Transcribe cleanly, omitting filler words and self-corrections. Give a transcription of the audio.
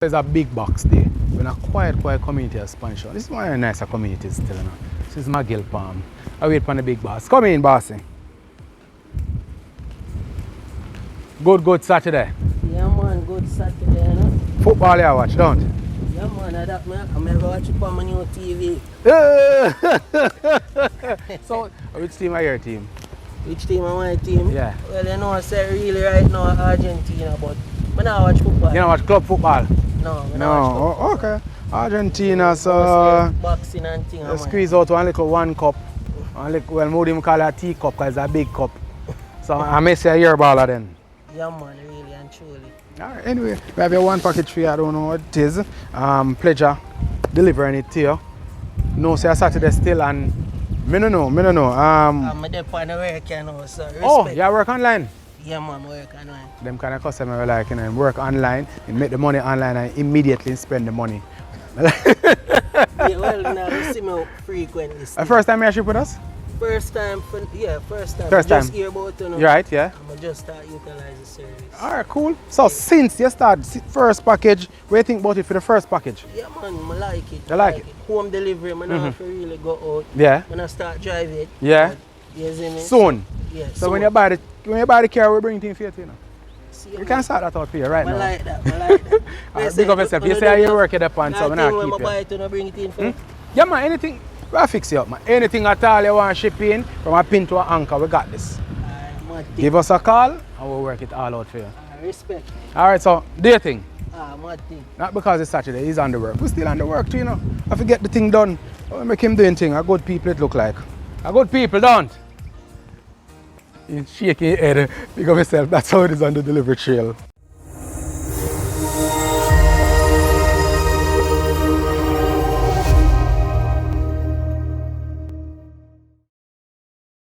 There's a big box there. We're in a quiet community expansion. This is one of the nicer communities still. You know. This is McGill Palm. I wait for the big boss. Come in, bossy. Good Saturday. Yeah man, good Saturday, you know? Football you watch, don't? Yeah man, I'm gonna watch it on my new TV. So, which team are your team? Which team am my team? Yeah. Well, you know, I say really right now Argentina, but I don't watch football. You don't watch club football? No, I don't watch No, football. okay. Argentina, so boxing and thing. you squeeze out one cup. Well, more them call it a tea cup because it's a big cup. So I may say a year baller then. Yeah man, really and truly. Alright, anyway, we have your one package for you. I don't know what it is. Pleasure delivering it to you. No, say Saturday still and me no know. I'm there on the work, you know, so respect. Oh, you work online? Yeah man, work online. Them kind of customer like, you know, work online, you make the money online and immediately spend the money. Yeah, well, now you see me frequently. The first time you ship with us? First time. First time. Just hear about it. You're right, yeah. I'm just start utilize the service. Alright, cool. So since you start first package, what do you think about it for the first package? Yeah man, I like it. You like it? Home delivery, I don't have to really go out. Yeah. When I start driving it. Yeah. You see me? Soon. Yeah. So when you buy the car, we bring things for you, you know. See, You can start that out for you right I now. like that. I like that. Alright, big up yourself. You say you work at the pan, so I'm not when I keep buy you. it, and I bring it in for. Yeah man, anything, we'll fix you up man. Anything at all you want to ship in, from a pin to an anchor, we got this. Give us a call and we'll work it all out for you. Respect. Alright, so do your thing. Mad thing. Not because it's Saturday, he's on the work. We're still on the work too, you know. I have to get the thing done. I'll make him doing thing. A good people it look like. A good people don't. He's shaking his head. Pick up yourself. That's how it is on the delivery trail.